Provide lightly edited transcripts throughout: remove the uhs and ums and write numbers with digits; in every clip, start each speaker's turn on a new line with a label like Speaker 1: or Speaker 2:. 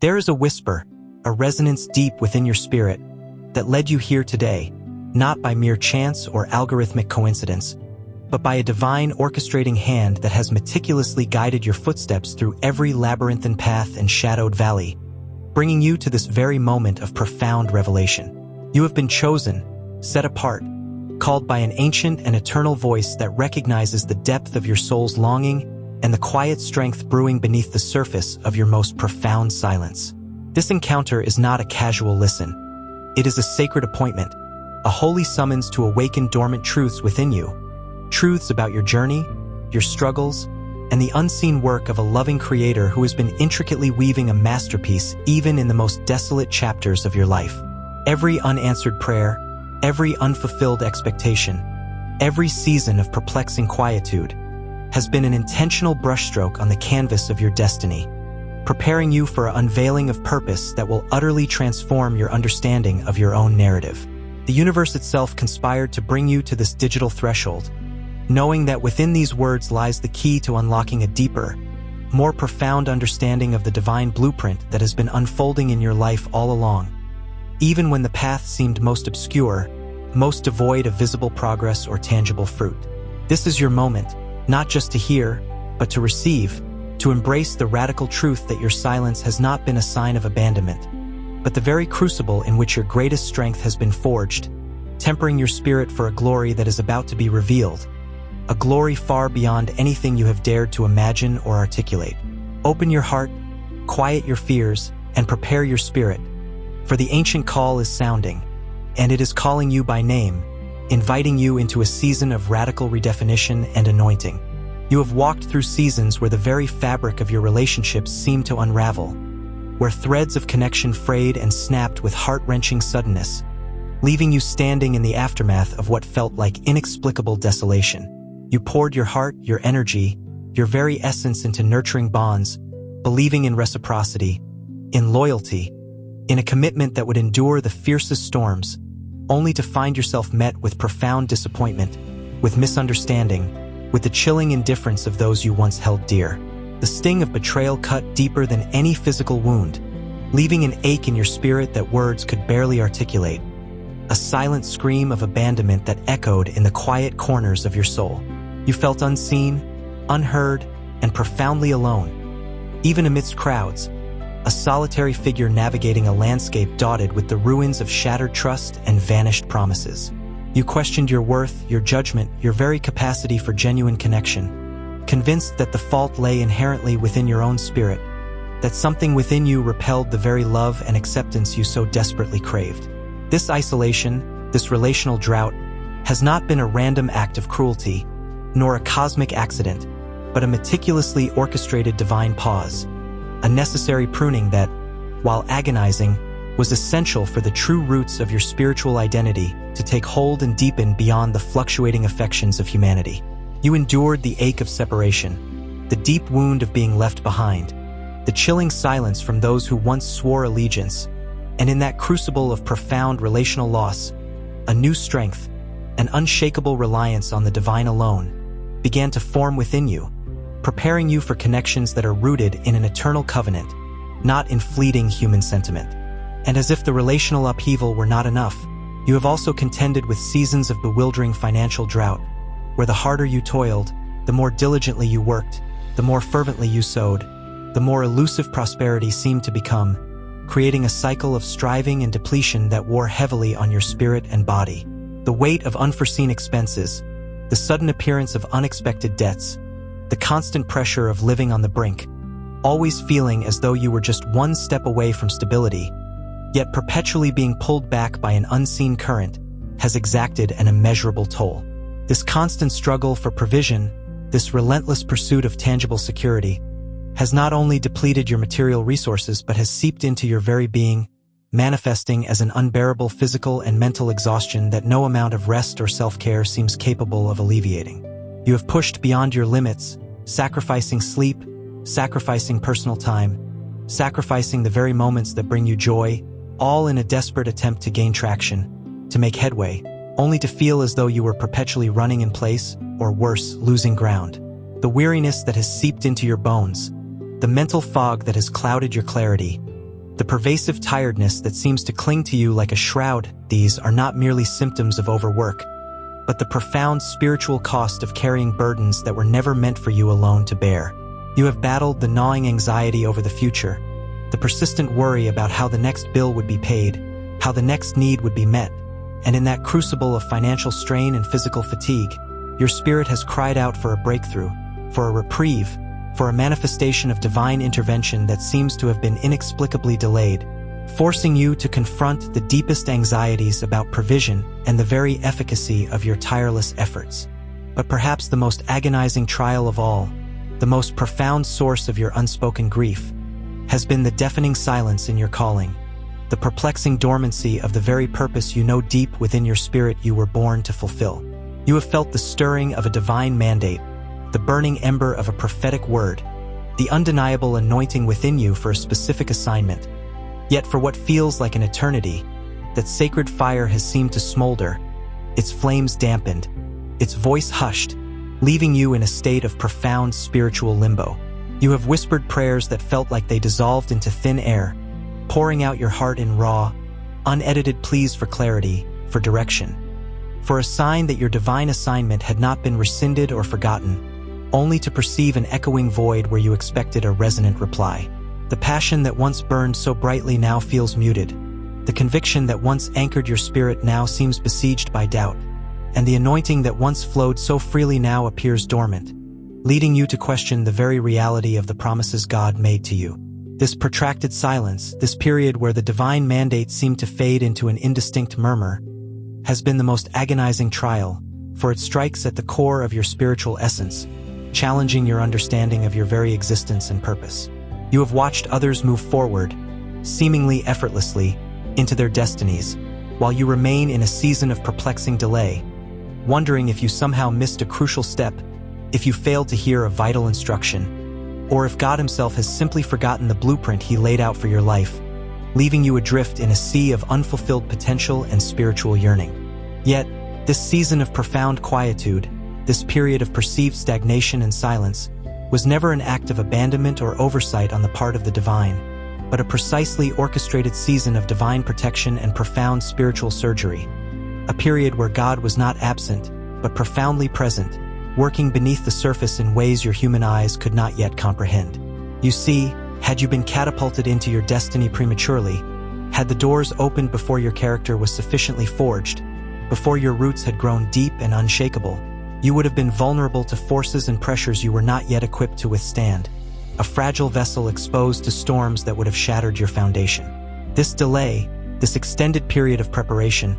Speaker 1: There is a whisper, a resonance deep within your spirit that led you here today, not by mere chance or algorithmic coincidence, but by a divine orchestrating hand that has meticulously guided your footsteps through every labyrinthine path and shadowed valley, bringing you to this very moment of profound revelation. You have been chosen, set apart, called by an ancient and eternal voice that recognizes the depth of your soul's longing and the quiet strength brewing beneath the surface of your most profound silence. This encounter is not a casual listen. It is a sacred appointment, a holy summons to awaken dormant truths within you. Truths about your journey, your struggles, and the unseen work of a loving creator who has been intricately weaving a masterpiece even in the most desolate chapters of your life. Every unanswered prayer, every unfulfilled expectation, every season of perplexing quietude has been an intentional brushstroke on the canvas of your destiny, preparing you for an unveiling of purpose that will utterly transform your understanding of your own narrative. The universe itself conspired to bring you to this digital threshold, knowing that within these words lies the key to unlocking a deeper, more profound understanding of the divine blueprint that has been unfolding in your life all along. Even when the path seemed most obscure, most devoid of visible progress or tangible fruit. This is your moment, not just to hear, but to receive, to embrace the radical truth that your silence has not been a sign of abandonment, but the very crucible in which your greatest strength has been forged, tempering your spirit for a glory that is about to be revealed, a glory far beyond anything you have dared to imagine or articulate. Open your heart, quiet your fears, and prepare your spirit, for the ancient call is sounding, and it is calling you by name, inviting you into a season of radical redefinition and anointing. You have walked through seasons where the very fabric of your relationships seemed to unravel, where threads of connection frayed and snapped with heart-wrenching suddenness, leaving you standing in the aftermath of what felt like inexplicable desolation. You poured your heart, your energy, your very essence into nurturing bonds, believing in reciprocity, in loyalty, in a commitment that would endure the fiercest storms, only to find yourself met with profound disappointment, with misunderstanding, with the chilling indifference of those you once held dear. The sting of betrayal cut deeper than any physical wound, leaving an ache in your spirit that words could barely articulate, a silent scream of abandonment that echoed in the quiet corners of your soul. You felt unseen, unheard, and profoundly alone. Even amidst crowds, a solitary figure navigating a landscape dotted with the ruins of shattered trust and vanished promises. You questioned your worth, your judgment, your very capacity for genuine connection, convinced that the fault lay inherently within your own spirit, that something within you repelled the very love and acceptance you so desperately craved. This isolation, this relational drought, has not been a random act of cruelty, nor a cosmic accident, but a meticulously orchestrated divine pause, a necessary pruning that, while agonizing, was essential for the true roots of your spiritual identity to take hold and deepen beyond the fluctuating affections of humanity. You endured the ache of separation, the deep wound of being left behind, the chilling silence from those who once swore allegiance, and in that crucible of profound relational loss, a new strength, an unshakable reliance on the divine alone, began to form within you, preparing you for connections that are rooted in an eternal covenant, not in fleeting human sentiment. And as if the relational upheaval were not enough, you have also contended with seasons of bewildering financial drought, where the harder you toiled, the more diligently you worked, the more fervently you sowed, the more elusive prosperity seemed to become, creating a cycle of striving and depletion that wore heavily on your spirit and body. The weight of unforeseen expenses, the sudden appearance of unexpected debts, the constant pressure of living on the brink, always feeling as though you were just one step away from stability, yet perpetually being pulled back by an unseen current, has exacted an immeasurable toll. This constant struggle for provision, this relentless pursuit of tangible security, has not only depleted your material resources but has seeped into your very being, manifesting as an unbearable physical and mental exhaustion that no amount of rest or self-care seems capable of alleviating. You have pushed beyond your limits, sacrificing sleep, sacrificing personal time, sacrificing the very moments that bring you joy, all in a desperate attempt to gain traction, to make headway, only to feel as though you were perpetually running in place, or worse, losing ground. The weariness that has seeped into your bones, the mental fog that has clouded your clarity, the pervasive tiredness that seems to cling to you like a shroud. These are not merely symptoms of overwork, but the profound spiritual cost of carrying burdens that were never meant for you alone to bear. You have battled the gnawing anxiety over the future, the persistent worry about how the next bill would be paid, how the next need would be met, and in that crucible of financial strain and physical fatigue, your spirit has cried out for a breakthrough, for a reprieve, for a manifestation of divine intervention that seems to have been inexplicably delayed, forcing you to confront the deepest anxieties about provision and the very efficacy of your tireless efforts. But perhaps the most agonizing trial of all, the most profound source of your unspoken grief, has been the deafening silence in your calling, the perplexing dormancy of the very purpose you know deep within your spirit you were born to fulfill. You have felt the stirring of a divine mandate, the burning ember of a prophetic word, the undeniable anointing within you for a specific assignment. Yet for what feels like an eternity, that sacred fire has seemed to smolder, its flames dampened, its voice hushed, leaving you in a state of profound spiritual limbo. You have whispered prayers that felt like they dissolved into thin air, pouring out your heart in raw, unedited pleas for clarity, for direction, for a sign that your divine assignment had not been rescinded or forgotten, only to perceive an echoing void where you expected a resonant reply. The passion that once burned so brightly now feels muted. The conviction that once anchored your spirit now seems besieged by doubt. And the anointing that once flowed so freely now appears dormant, leading you to question the very reality of the promises God made to you. This protracted silence, this period where the divine mandate seemed to fade into an indistinct murmur, has been the most agonizing trial, for it strikes at the core of your spiritual essence, challenging your understanding of your very existence and purpose. You have watched others move forward, seemingly effortlessly, into their destinies, while you remain in a season of perplexing delay, wondering if you somehow missed a crucial step, if you failed to hear a vital instruction, or if God Himself has simply forgotten the blueprint He laid out for your life, leaving you adrift in a sea of unfulfilled potential and spiritual yearning. Yet, this season of profound quietude, this period of perceived stagnation and silence, was never an act of abandonment or oversight on the part of the divine, but a precisely orchestrated season of divine protection and profound spiritual surgery, a period where God was not absent, but profoundly present, working beneath the surface in ways your human eyes could not yet comprehend. You see, had you been catapulted into your destiny prematurely, had the doors opened before your character was sufficiently forged, before your roots had grown deep and unshakable, you would have been vulnerable to forces and pressures you were not yet equipped to withstand, a fragile vessel exposed to storms that would have shattered your foundation. This delay, this extended period of preparation,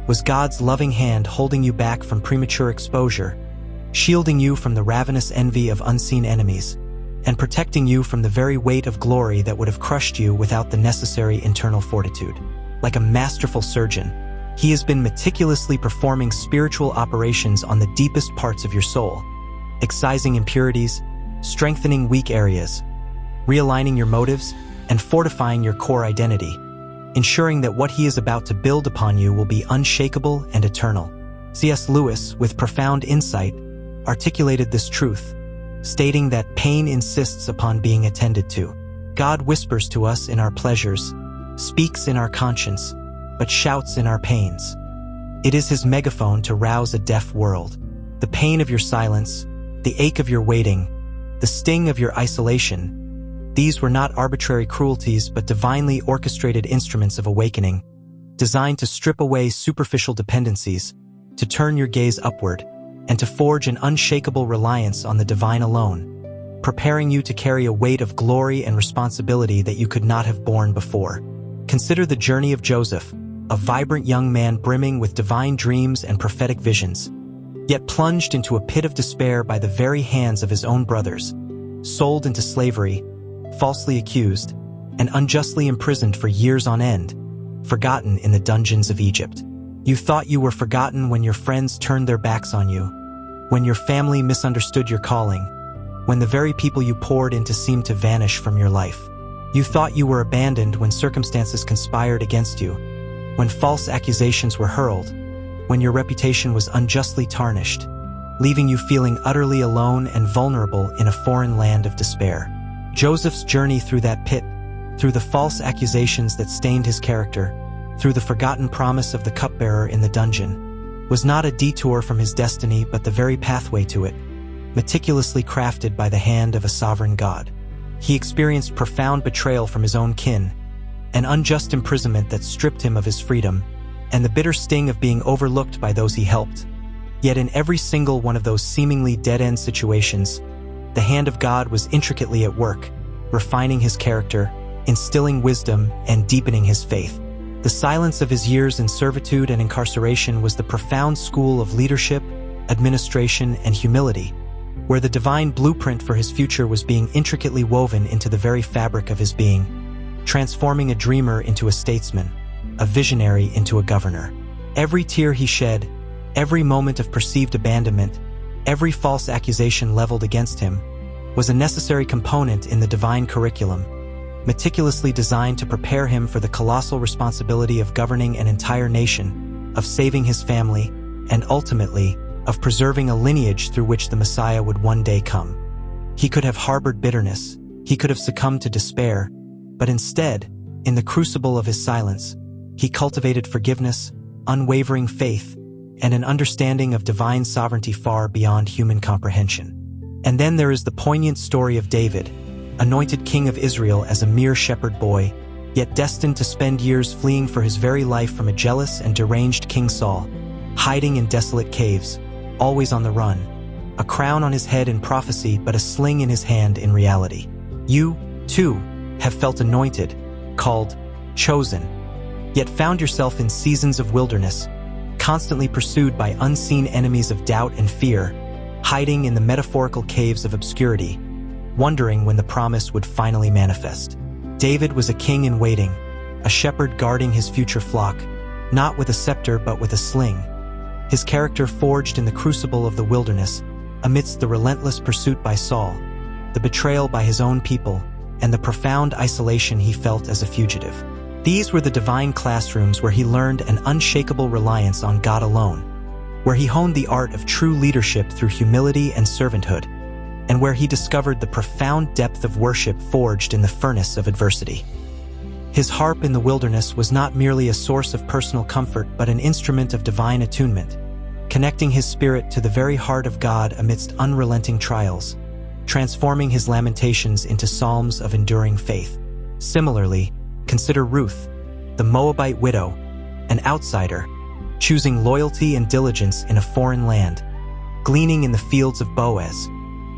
Speaker 1: was God's loving hand holding you back from premature exposure, shielding you from the ravenous envy of unseen enemies, and protecting you from the very weight of glory that would have crushed you without the necessary internal fortitude. Like a masterful surgeon, He has been meticulously performing spiritual operations on the deepest parts of your soul, excising impurities, strengthening weak areas, realigning your motives, and fortifying your core identity, ensuring that what He is about to build upon you will be unshakable and eternal. C.S. Lewis, with profound insight, articulated this truth, stating that pain insists upon being attended to. God whispers to us in our pleasures, speaks in our conscience, but shouts in our pains. It is His megaphone to rouse a deaf world. The pain of your silence, the ache of your waiting, the sting of your isolation, these were not arbitrary cruelties but divinely orchestrated instruments of awakening, designed to strip away superficial dependencies, to turn your gaze upward, and to forge an unshakable reliance on the divine alone, preparing you to carry a weight of glory and responsibility that you could not have borne before. Consider the journey of Joseph, a vibrant young man brimming with divine dreams and prophetic visions, yet plunged into a pit of despair by the very hands of his own brothers, sold into slavery, falsely accused, and unjustly imprisoned for years on end, forgotten in the dungeons of Egypt. You thought you were forgotten when your friends turned their backs on you, when your family misunderstood your calling, when the very people you poured into seemed to vanish from your life. You thought you were abandoned when circumstances conspired against you, when false accusations were hurled, when your reputation was unjustly tarnished, leaving you feeling utterly alone and vulnerable in a foreign land of despair. Joseph's journey through that pit, through the false accusations that stained his character, through the forgotten promise of the cupbearer in the dungeon, was not a detour from his destiny but the very pathway to it, meticulously crafted by the hand of a sovereign God. He experienced profound betrayal from his own kin, an unjust imprisonment that stripped him of his freedom, and the bitter sting of being overlooked by those he helped. Yet in every single one of those seemingly dead-end situations, the hand of God was intricately at work, refining his character, instilling wisdom, and deepening his faith. The silence of his years in servitude and incarceration was the profound school of leadership, administration, and humility, where the divine blueprint for his future was being intricately woven into the very fabric of his being, transforming a dreamer into a statesman, a visionary into a governor. Every tear he shed, every moment of perceived abandonment, every false accusation leveled against him, was a necessary component in the divine curriculum, meticulously designed to prepare him for the colossal responsibility of governing an entire nation, of saving his family, and ultimately, of preserving a lineage through which the Messiah would one day come. He could have harbored bitterness, he could have succumbed to despair, but instead, in the crucible of his silence, he cultivated forgiveness, unwavering faith, and an understanding of divine sovereignty far beyond human comprehension. And then there is the poignant story of David, anointed king of Israel as a mere shepherd boy, yet destined to spend years fleeing for his very life from a jealous and deranged King Saul, hiding in desolate caves, always on the run, a crown on his head in prophecy but a sling in his hand in reality. You, too, have felt anointed, called, chosen, yet found yourself in seasons of wilderness, constantly pursued by unseen enemies of doubt and fear, hiding in the metaphorical caves of obscurity, wondering when the promise would finally manifest. David was a king in waiting, a shepherd guarding his future flock, not with a scepter but with a sling. His character forged in the crucible of the wilderness, amidst the relentless pursuit by Saul, the betrayal by his own people, and the profound isolation he felt as a fugitive. These were the divine classrooms where he learned an unshakable reliance on God alone, where he honed the art of true leadership through humility and servanthood, and where he discovered the profound depth of worship forged in the furnace of adversity. His harp in the wilderness was not merely a source of personal comfort but an instrument of divine attunement, connecting his spirit to the very heart of God amidst unrelenting trials, transforming his lamentations into psalms of enduring faith. Similarly, consider Ruth, the Moabite widow, an outsider, choosing loyalty and diligence in a foreign land, gleaning in the fields of Boaz,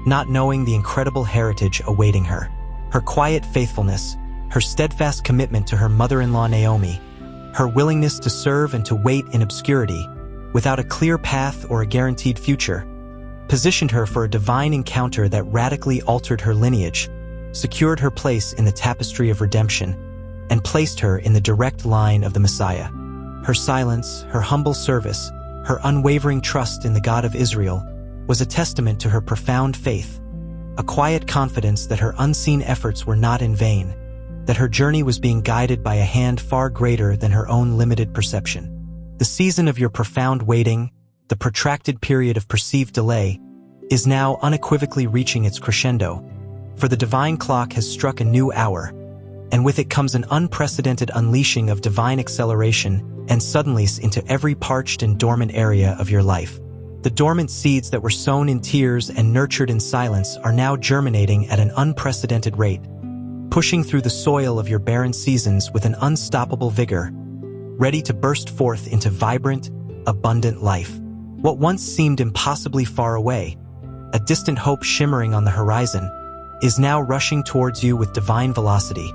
Speaker 1: not knowing the incredible heritage awaiting her. Her quiet faithfulness, her steadfast commitment to her mother-in-law Naomi, her willingness to serve and to wait in obscurity, without a clear path or a guaranteed future, positioned her for a divine encounter that radically altered her lineage, secured her place in the tapestry of redemption, and placed her in the direct line of the Messiah. Her silence, her humble service, her unwavering trust in the God of Israel was a testament to her profound faith, a quiet confidence that her unseen efforts were not in vain, that her journey was being guided by a hand far greater than her own limited perception. The season of your profound waiting, the protracted period of perceived delay, is now unequivocally reaching its crescendo, for the divine clock has struck a new hour, and with it comes an unprecedented unleashing of divine acceleration and suddenlies into every parched and dormant area of your life. The dormant seeds that were sown in tears and nurtured in silence are now germinating at an unprecedented rate, pushing through the soil of your barren seasons with an unstoppable vigor, ready to burst forth into vibrant, abundant life. What once seemed impossibly far away, a distant hope shimmering on the horizon, is now rushing towards you with divine velocity,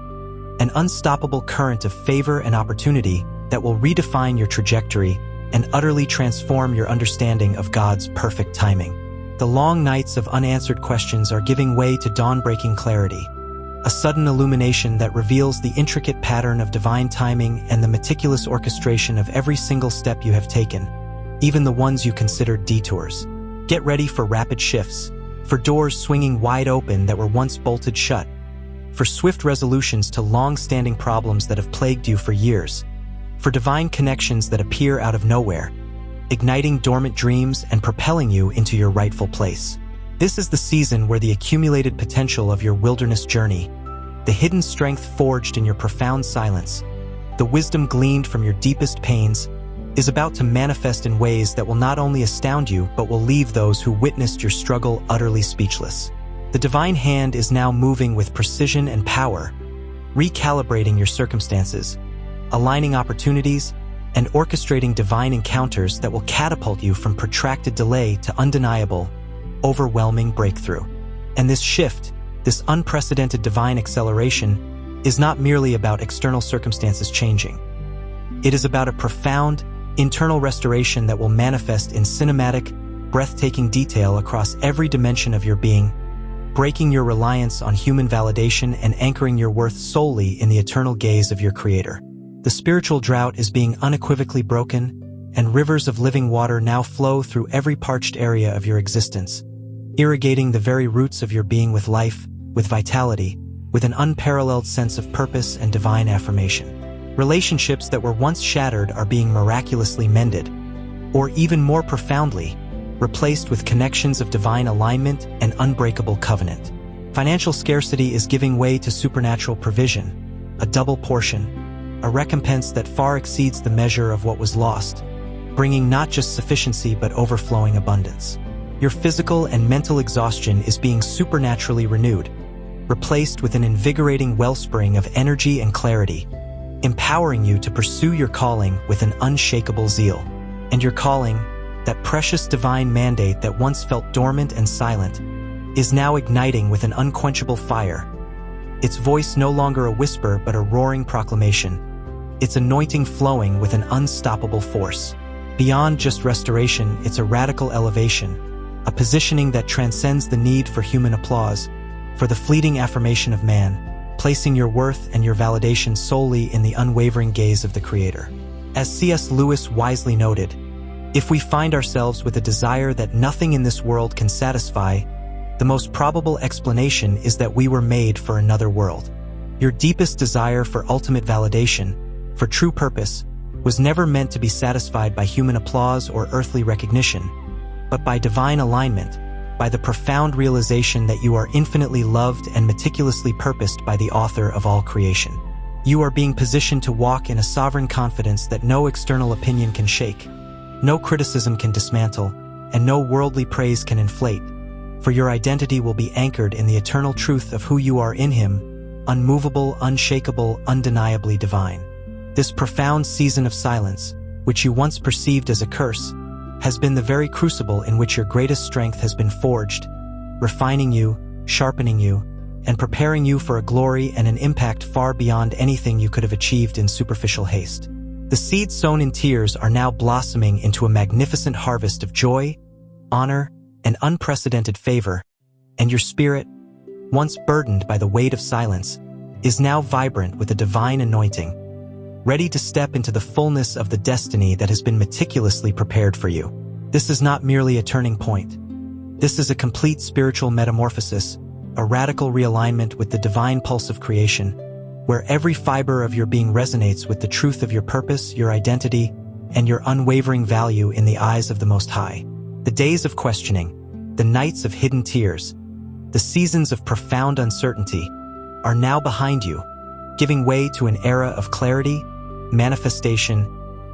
Speaker 1: an unstoppable current of favor and opportunity that will redefine your trajectory and utterly transform your understanding of God's perfect timing. The long nights of unanswered questions are giving way to dawn-breaking clarity, a sudden illumination that reveals the intricate pattern of divine timing and the meticulous orchestration of every single step you have taken, even the ones you considered detours. Get ready for rapid shifts, for doors swinging wide open that were once bolted shut, for swift resolutions to long-standing problems that have plagued you for years, for divine connections that appear out of nowhere, igniting dormant dreams and propelling you into your rightful place. This is the season where the accumulated potential of your wilderness journey, the hidden strength forged in your profound silence, the wisdom gleaned from your deepest pains, is about to manifest in ways that will not only astound you but will leave those who witnessed your struggle utterly speechless. The divine hand is now moving with precision and power, recalibrating your circumstances, aligning opportunities, and orchestrating divine encounters that will catapult you from protracted delay to undeniable, overwhelming breakthrough. And this shift, this unprecedented divine acceleration, is not merely about external circumstances changing. It is about a profound, internal restoration that will manifest in cinematic, breathtaking detail across every dimension of your being, breaking your reliance on human validation and anchoring your worth solely in the eternal gaze of your Creator. The spiritual drought is being unequivocally broken, and rivers of living water now flow through every parched area of your existence, irrigating the very roots of your being with life, with vitality, with an unparalleled sense of purpose and divine affirmation. Relationships that were once shattered are being miraculously mended, or even more profoundly, replaced with connections of divine alignment and unbreakable covenant. Financial scarcity is giving way to supernatural provision, a double portion, a recompense that far exceeds the measure of what was lost, bringing not just sufficiency but overflowing abundance. Your physical and mental exhaustion is being supernaturally renewed, replaced with an invigorating wellspring of energy and clarity, empowering you to pursue your calling with an unshakable zeal. And your calling, that precious divine mandate that once felt dormant and silent, is now igniting with an unquenchable fire, its voice no longer a whisper but a roaring proclamation, its anointing flowing with an unstoppable force. Beyond just restoration, it's a radical elevation, a positioning that transcends the need for human applause, for the fleeting affirmation of man, placing your worth and your validation solely in the unwavering gaze of the Creator. As C.S. Lewis wisely noted, if we find ourselves with a desire that nothing in this world can satisfy, the most probable explanation is that we were made for another world. Your deepest desire for ultimate validation, for true purpose, was never meant to be satisfied by human applause or earthly recognition, but by divine alignment, by the profound realization that you are infinitely loved and meticulously purposed by the author of all creation. You are being positioned to walk in a sovereign confidence that no external opinion can shake, no criticism can dismantle, and no worldly praise can inflate, for your identity will be anchored in the eternal truth of who you are in Him, unmovable, unshakable, undeniably divine. This profound season of silence, which you once perceived as a curse, has been the very crucible in which your greatest strength has been forged, refining you, sharpening you, and preparing you for a glory and an impact far beyond anything you could have achieved in superficial haste. The seeds sown in tears are now blossoming into a magnificent harvest of joy, honor, and unprecedented favor, and your spirit, once burdened by the weight of silence, is now vibrant with a divine anointing, ready to step into the fullness of the destiny that has been meticulously prepared for you. This is not merely a turning point. This is a complete spiritual metamorphosis, a radical realignment with the divine pulse of creation, where every fiber of your being resonates with the truth of your purpose, your identity, and your unwavering value in the eyes of the Most High. The days of questioning, the nights of hidden tears, the seasons of profound uncertainty are now behind you, giving way to an era of clarity, manifestation,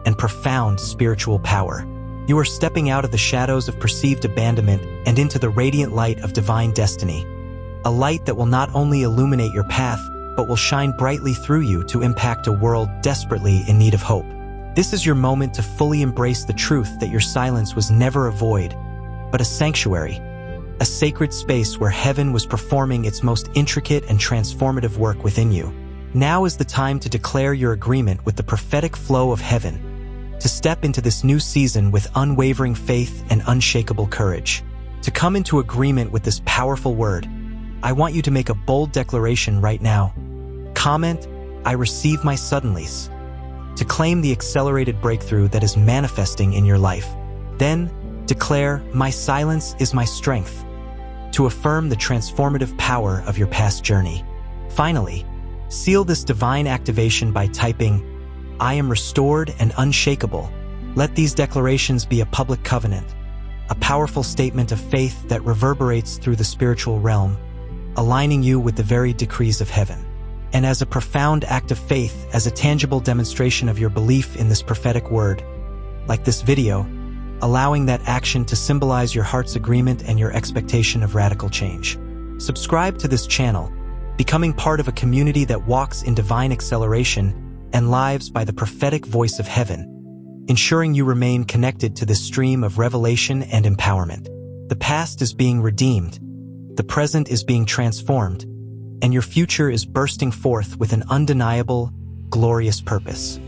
Speaker 1: and profound spiritual power. You are stepping out of the shadows of perceived abandonment and into the radiant light of divine destiny, a light that will not only illuminate your path, but will shine brightly through you to impact a world desperately in need of hope. This is your moment to fully embrace the truth that your silence was never a void, but a sanctuary, a sacred space where heaven was performing its most intricate and transformative work within you. Now is the time to declare your agreement with the prophetic flow of heaven, to step into this new season with unwavering faith and unshakable courage. To come into agreement with this powerful word, I want you to make a bold declaration right now. Comment, "I receive my suddenlies," to claim the accelerated breakthrough that is manifesting in your life. Then, declare, "My silence is my strength," to affirm the transformative power of your past journey. Finally, seal this divine activation by typing, "I am restored and unshakable." Let these declarations be a public covenant, a powerful statement of faith that reverberates through the spiritual realm, aligning you with the very decrees of heaven. and as a profound act of faith, as a tangible demonstration of your belief in this prophetic word, like this video, allowing that action to symbolize your heart's agreement and your expectation of radical change. Subscribe to this channel, becoming part of a community that walks in divine acceleration and lives by the prophetic voice of heaven, ensuring you remain connected to this stream of revelation and empowerment. The past is being redeemed, the present is being transformed, and your future is bursting forth with an undeniable, glorious purpose.